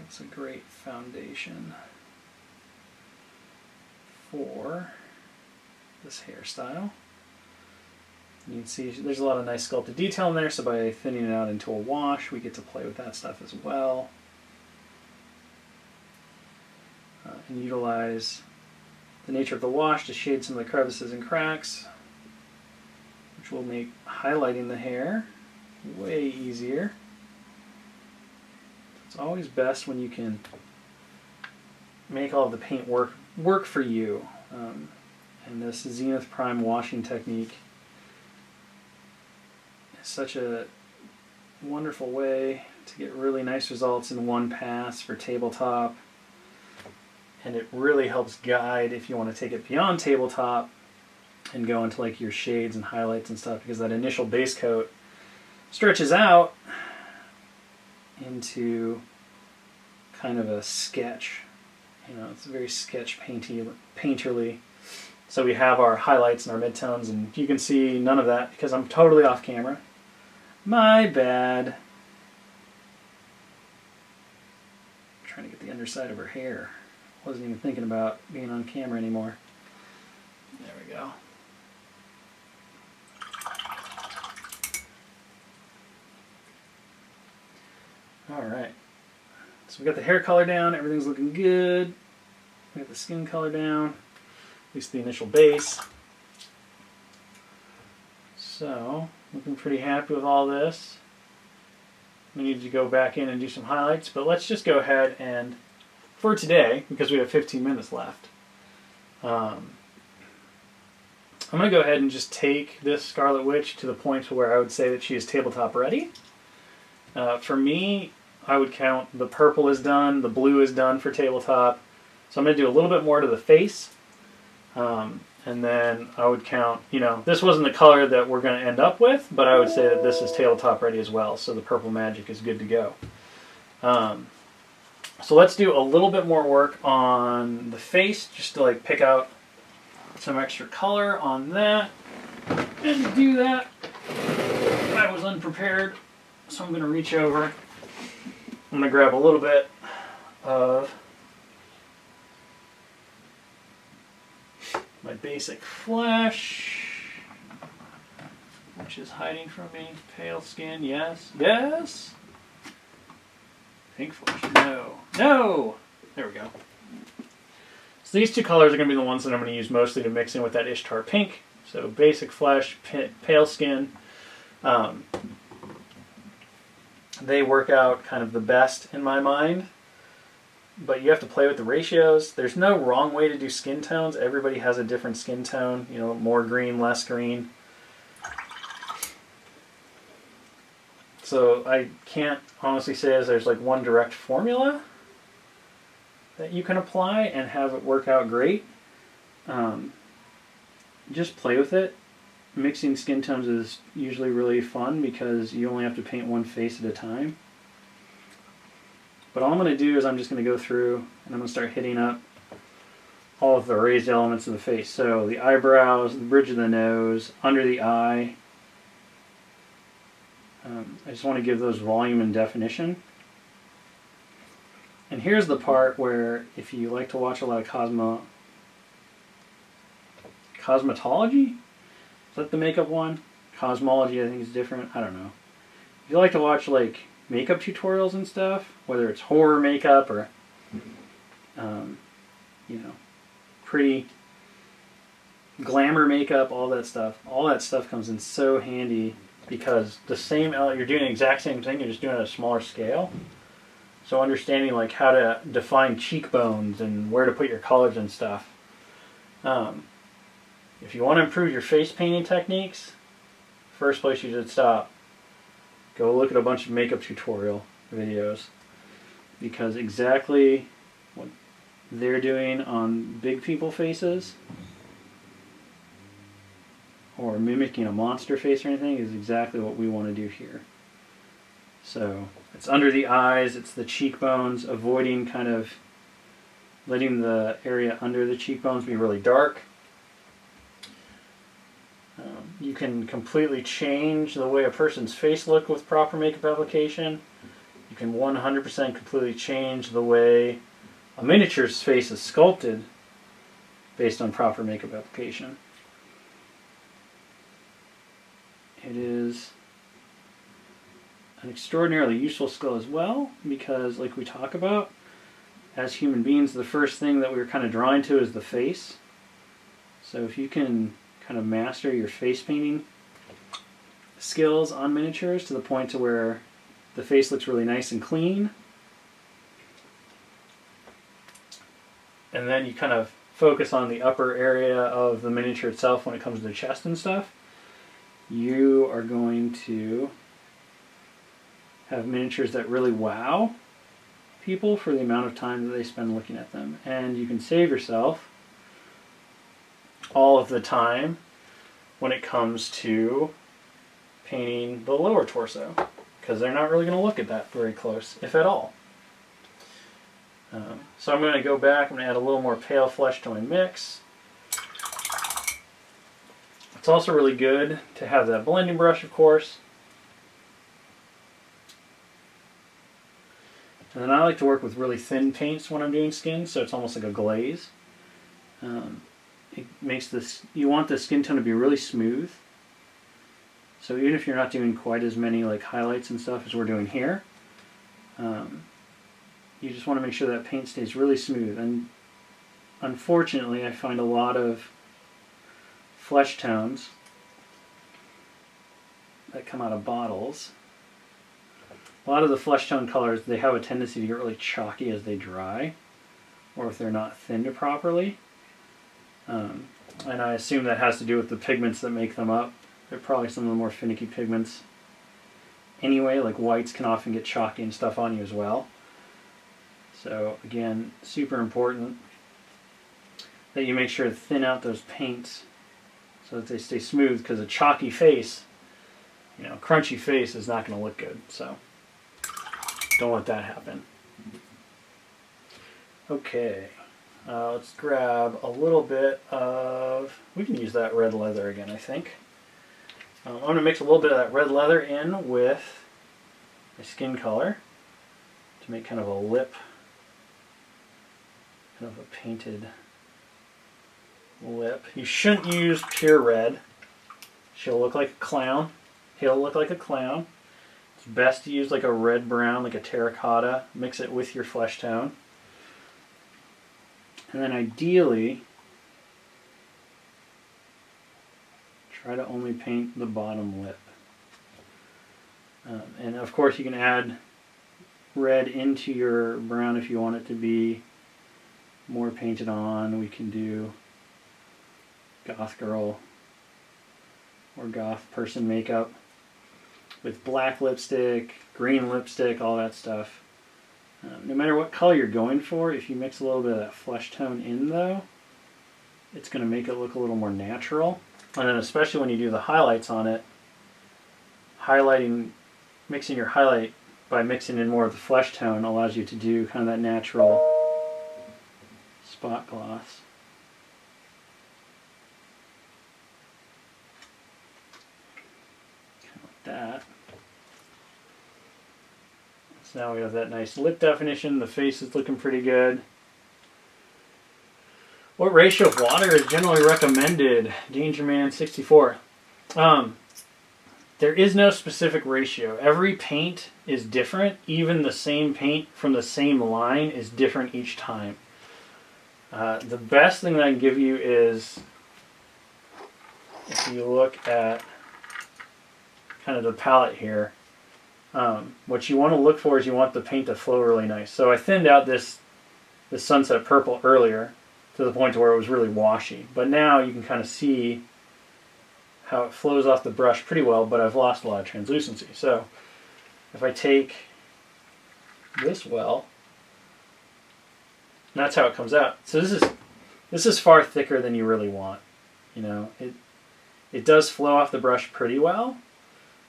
it's a great foundation for this hairstyle. You can see there's a lot of nice sculpted detail in there, so by thinning it out into a wash, we get to play with that stuff as well. And utilize the nature of the wash to shade some of the crevices and cracks, which will make highlighting the hair way easier. It's always best when you can make all of the paint work for you. And this Zenith Prime washing technique is such a wonderful way to get really nice results in one pass for tabletop. And it really helps guide if you want to take it beyond tabletop and go into like your shades and highlights and stuff, because that initial base coat stretches out into kind of a sketch. You know, it's very sketch painterly. So we have our highlights and our midtones, and you can see none of that because I'm totally off camera. My bad. I'm trying to get the underside of her hair. Wasn't even thinking about being on camera anymore. There we go. Alright. So we got the hair color down, everything's looking good. We got the skin color down, at least the initial base. So, looking pretty happy with all this. We need to go back in and do some highlights, but let's just go ahead and, for today, because we have 15 minutes left, I'm going to go ahead and just take this Scarlet Witch to the point where I would say that she is tabletop ready. For me, I would count the purple is done, the blue is done for tabletop. So I'm going to do a little bit more to the face. And then I would count, you know, this wasn't the color that we're going to end up with, but I would say that this is tabletop ready as well. So the purple magic is good to go. So let's do a little bit more work on the face, just to like pick out some extra color on that. And to do that, I was unprepared, so I'm going to reach over. I'm going to grab a little bit of my basic flesh, which is hiding from me. Pale skin, yes. Yes! Pink flesh, no. No! There we go. So these two colors are going to be the ones that I'm going to use mostly to mix in with that Ishtar pink. So basic flesh, pale skin. They work out kind of the best in my mind. But you have to play with the ratios. There's no wrong way to do skin tones. Everybody has a different skin tone. You know, more green, less green. So I can't honestly say as there's like one direct formula that you can apply and have it work out great. Just play with it. Mixing skin tones is usually really fun because you only have to paint one face at a time. But all I'm going to do is I'm just going to go through and I'm going to start hitting up all of the raised elements of the face. So the eyebrows, the bridge of the nose, under the eye. I just want to give those volume and definition. And here's the part where if you like to watch a lot of cosmetology, is that the makeup one? Cosmology I think is different. I don't know. If you like to watch like makeup tutorials and stuff, whether it's horror makeup or you know, pretty glamour makeup, all that stuff comes in so handy because the same you're doing the exact same thing, you're just doing it at a smaller scale. So understanding like how to define cheekbones and where to put your colors and stuff. If you want to improve your face painting techniques, first place you should stop. Go look at a bunch of makeup tutorial videos because exactly what they're doing on big people faces or mimicking a monster face or anything is exactly what we want to do here. So it's under the eyes, it's the cheekbones, avoiding kind of letting the area under the cheekbones be really dark. You can completely change the way a person's face looks with proper makeup application. You can 100% completely change the way a miniature's face is sculpted based on proper makeup application. It is an extraordinarily useful skill as well because, like we talk about, as human beings, the first thing that we're kind of drawn to is the face. So if you can kind of master your face painting skills on miniatures to the point to where the face looks really nice and clean, and then you kind of focus on the upper area of the miniature itself when it comes to the chest and stuff, you are going to have miniatures that really wow people for the amount of time that they spend looking at them. And you can save yourself all of the time when it comes to painting the lower torso because they're not really going to look at that very close, if at all. So I'm going to go back, I'm going to add a little more pale flesh to my mix. It's also really good to have that blending brush, of course. And then I like to work with really thin paints when I'm doing skin, so it's almost like a glaze. It makes this, you want the skin tone to be really smooth. So even if you're not doing quite as many like highlights and stuff as we're doing here, you just want to make sure that paint stays really smooth. And unfortunately, I find a lot of flesh tones that come out of bottles. A lot of the flesh tone colors, they have a tendency to get really chalky as they dry, or if they're not thinned properly. And I assume that has to do with the pigments that make them up. They're probably some of the more finicky pigments. Anyway, like whites can often get chalky and stuff on you as well. So again, super important that you make sure to thin out those paints so that they stay smooth, because a chalky face, you know, crunchy face is not going to look good. So don't let that happen. Okay, let's grab a little bit of, we can use that red leather again, I think. I'm going to mix a little bit of that red leather in with my skin color to make kind of a lip kind of a painted lip. You shouldn't use pure red. She'll look like a clown. He'll look like a clown. It's best to use like a red-brown, like a terracotta. Mix it with your flesh tone. And then ideally, try to only paint the bottom lip. And of course you can add red into your brown if you want it to be more painted on. We can do goth girl or goth person makeup with black lipstick, green lipstick, all that stuff. No matter what color you're going for, if you mix a little bit of that flesh tone in though, it's going to make it look a little more natural. And then especially when you do the highlights on it, mixing your highlight by mixing in more of the flesh tone allows you to do kind of that natural spot gloss. Kind of like that. So now we have that nice lip definition. The face is looking pretty good. What ratio of water is generally recommended? Dangerman 64. There is no specific ratio. Every paint is different. Even the same paint from the same line is different each time. The best thing that I can give you is if you look at kind of the palette here, what you want to look for is you want the paint to flow really nice. So I thinned out this sunset purple earlier to the point to where it was really washy. But now you can kind of see how it flows off the brush pretty well, but I've lost a lot of translucency. So if I take this well, that's how it comes out. So this is far thicker than you really want. You know, it does flow off the brush pretty well,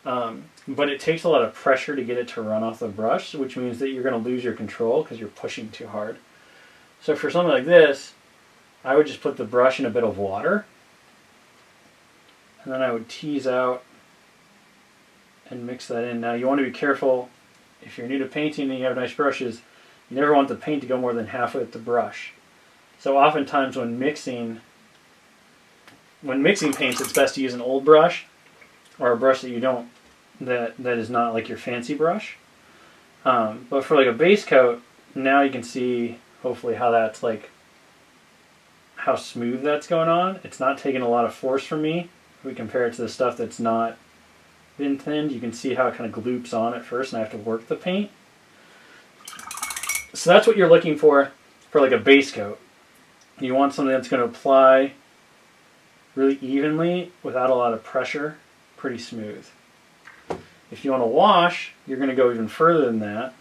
but it takes a lot of pressure to get it to run off the brush, which means that you're going to lose your control because you're pushing too hard. So for something like this, I would just put the brush in a bit of water, and then I would tease out and mix that in. Now you want to be careful if you're new to painting and you have nice brushes, you never want the paint to go more than halfway up the brush. So oftentimes when mixing paints, it's best to use an old brush or a brush that is not like your fancy brush. But for like a base coat, now you can see hopefully how that's like how smooth that's going on. It's not taking a lot of force from me. If we compare it to the stuff that's not been thinned, you can see how it kind of gloops on at first and I have to work the paint. So that's what you're looking for like a base coat. You want something that's going to apply really evenly without a lot of pressure, pretty smooth. If you want to wash, you're going to go even further than that.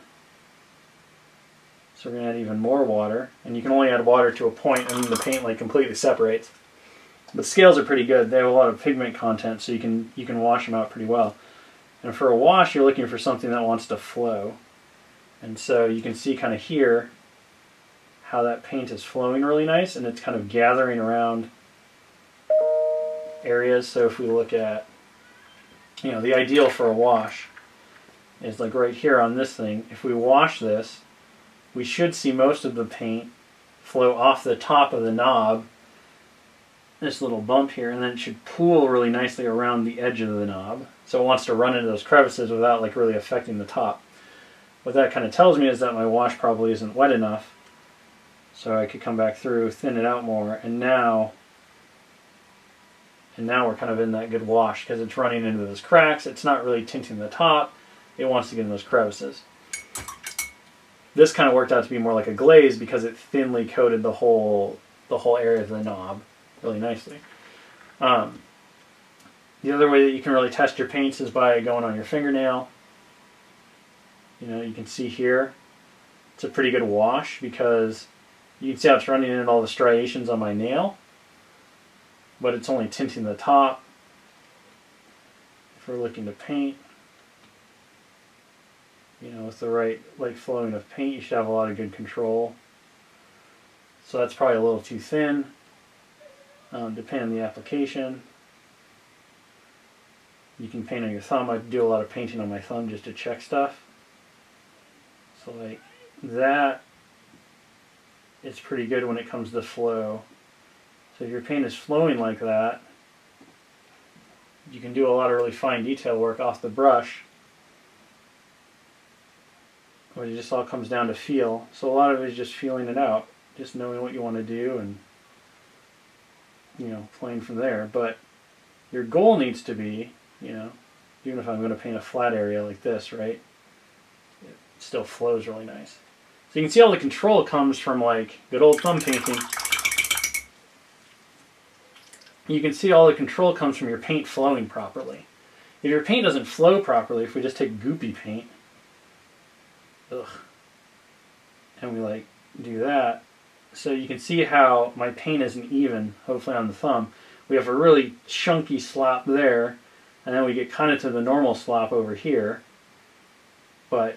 So we're going to add even more water, and you can only add water to a point and then the paint like completely separates. But scales are pretty good. They have a lot of pigment content, so you can wash them out pretty well. And for a wash, you're looking for something that wants to flow. And so you can see kind of here how that paint is flowing really nice, and it's kind of gathering around areas. So if we look at, you know, the ideal for a wash is like right here on this thing. If we wash this, we should see most of the paint flow off the top of the knob, this little bump here, and then it should pool really nicely around the edge of the knob. So it wants to run into those crevices without like really affecting the top. What that kind of tells me is that my wash probably isn't wet enough. So I could come back through, thin it out more, and now we're kind of in that good wash because it's running into those cracks. It's not really tinting the top. It wants to get in those crevices. This kind of worked out to be more like a glaze because it thinly coated the whole area of the knob really nicely. The other way that you can really test your paints is by going on your fingernail. You know, you can see here it's a pretty good wash because you can see how it's running in all the striations on my nail, but it's only tinting the top. If we're looking to paint, you know, with the right like flowing of paint, you should have a lot of good control. So that's probably a little too thin, depending on the application. You can paint on your thumb. I do a lot of painting on my thumb just to check stuff. So like that it's pretty good when it comes to flow. So if your paint is flowing like that, you can do a lot of really fine detail work off the brush. But it just all comes down to feel. So a lot of it is just feeling it out, just knowing what you want to do and, you know, playing from there. But your goal needs to be, you know, even if I'm going to paint a flat area like this, right, it still flows really nice. So you can see all the control comes from like good old thumb painting. You can see all the control comes from your paint flowing properly. If your paint doesn't flow properly, if we just take goopy paint, and we like do that, so you can see how my paint isn't even, hopefully on the thumb. We have a really chunky slop there, and then we get kind of to the normal slop over here, but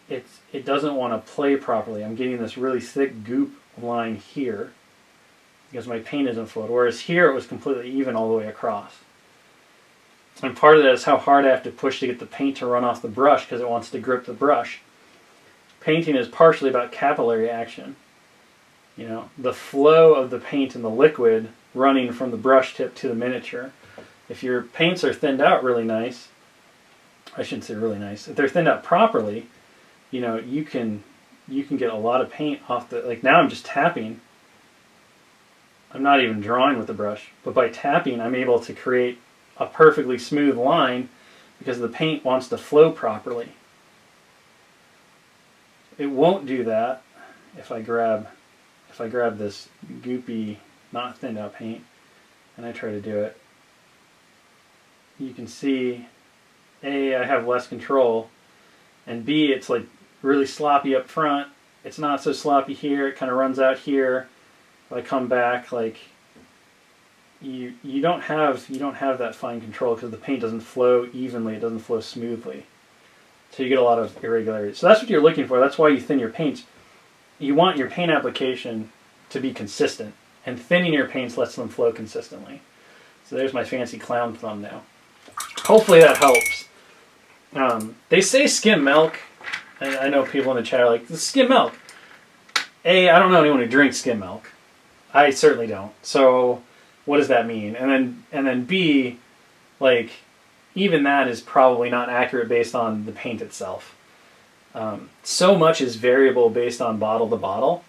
it doesn't want to play properly. I'm getting this really thick goop line here because my paint isn't flowed, whereas here it was completely even all the way across. And part of that is how hard I have to push to get the paint to run off the brush because it wants to grip the brush. Painting is partially about capillary action. You know, the flow of the paint and the liquid running from the brush tip to the miniature. If your paints are thinned out really nice, I shouldn't say really nice, if they're thinned out properly, you know, you can get a lot of paint off the, like now I'm just tapping. I'm not even drawing with the brush, but by tapping I'm able to create a perfectly smooth line because the paint wants to flow properly. It won't do that if I grab this goopy, not thinned out paint and I try to do it. You can see, A, I have less control, and B, it's like really sloppy up front. It's not so sloppy here. It kind of runs out here. If I come back, like you don't have that fine control because the paint doesn't flow evenly. It doesn't flow smoothly. So you get a lot of irregularity. So that's what you're looking for. That's why you thin your paints. You want your paint application to be consistent, and thinning your paints lets them flow consistently. So there's my fancy clown thumb now. Hopefully that helps. They say skim milk, and I know people in the chat are like, this is skim milk. A, I don't know anyone who drinks skim milk. I certainly don't. So what does that mean? And then B, like, even that is probably not accurate based on the paint itself. So much is variable based on bottle to bottle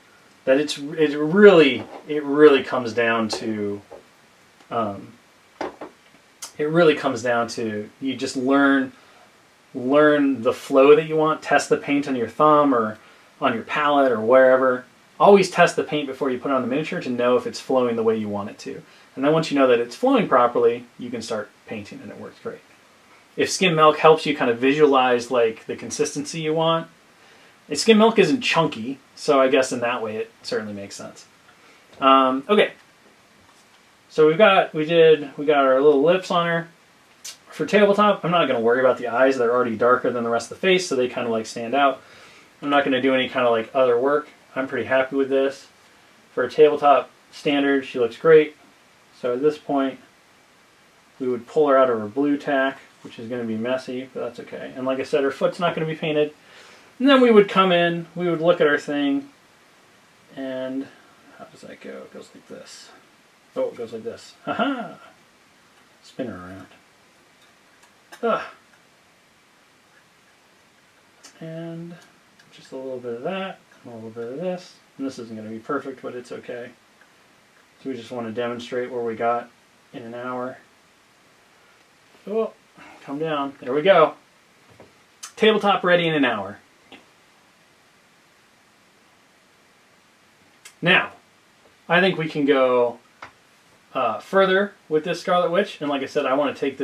that it really comes down to you just learn the flow that you want. Test the paint on your thumb or on your palette or wherever. Always test the paint before you put it on the miniature to know if it's flowing the way you want it to. And then once you know that it's flowing properly, you can start painting and it works great. If skim milk helps you kind of visualize like the consistency you want, skim milk isn't chunky, so I guess in that way it certainly makes sense. Okay, so we got our little lips on her. For tabletop, I'm not going to worry about the eyes. They're already darker than the rest of the face, so they kind of like stand out. I'm not going to do any kind of like other work. I'm pretty happy with this. For a tabletop standard, she looks great. So at this point, we would pull her out of her blue tack, which is going to be messy, but that's okay. And like I said, her foot's not going to be painted. And then we would come in, we would look at our thing, and how does that go? It goes like this. Oh, it goes like this. Haha! Spin her around. Ugh. And just a little bit of that, and a little bit of this. And this isn't going to be perfect, but it's okay. So we just want to demonstrate where we got in an hour. Oh, come down. There we go. Tabletop ready in an hour. Now, I think we can go further with this Scarlet Witch, and like I said, I want to take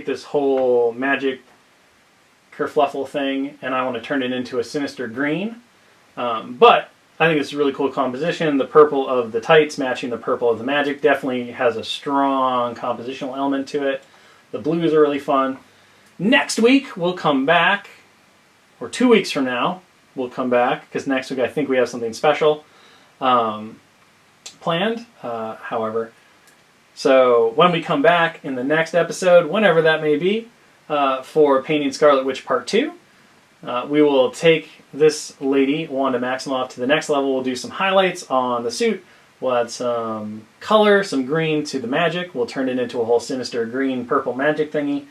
this whole magic kerfluffle thing, and I want to turn it into a sinister green. But I think it's a really cool composition. The purple of the tights matching the purple of the magic definitely has a strong compositional element to it. The blues are really fun. Next week we'll come back, or 2 weeks from now we'll come back, because next week I think we have something special planned, however. So when we come back in the next episode, whenever that may be, for Painting Scarlet Witch Part 2, We will take this lady, Wanda Maximoff, to the next level. We'll do some highlights on the suit. We'll add some color, some green to the magic. We'll turn it into a whole sinister green-purple magic thingy.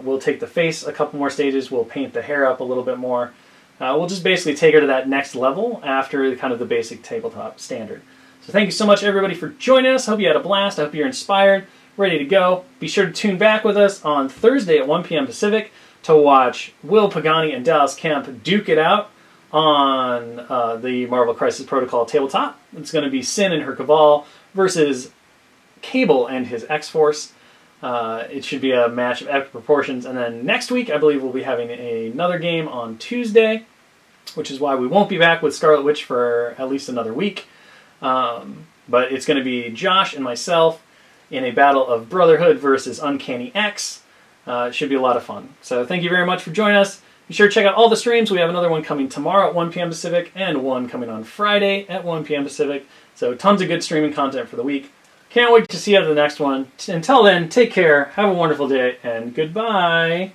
We'll take the face a couple more stages. We'll paint the hair up a little bit more. We'll just basically take her to that next level after kind of the basic tabletop standard. So thank you so much, everybody, for joining us. Hope you had a blast. I hope you're inspired, ready to go. Be sure to tune back with us on Thursday at 1 p.m. Pacific to watch Will Pagani and Dallas Kemp duke it out on the Marvel Crisis Protocol tabletop. It's going to be Sin and her Cabal versus Cable and his X-Force. It should be a match of epic proportions. And then next week, I believe we'll be having another game on Tuesday, which is why we won't be back with Scarlet Witch for at least another week. But it's going to be Josh and myself in a battle of Brotherhood versus Uncanny X. It should be a lot of fun. So thank you very much for joining us. Be sure to check out all the streams. We have another one coming tomorrow at 1 p.m. Pacific and one coming on Friday at 1 p.m. Pacific. So tons of good streaming content for the week. Can't wait to see you at the next one. Until then, take care, have a wonderful day, and goodbye.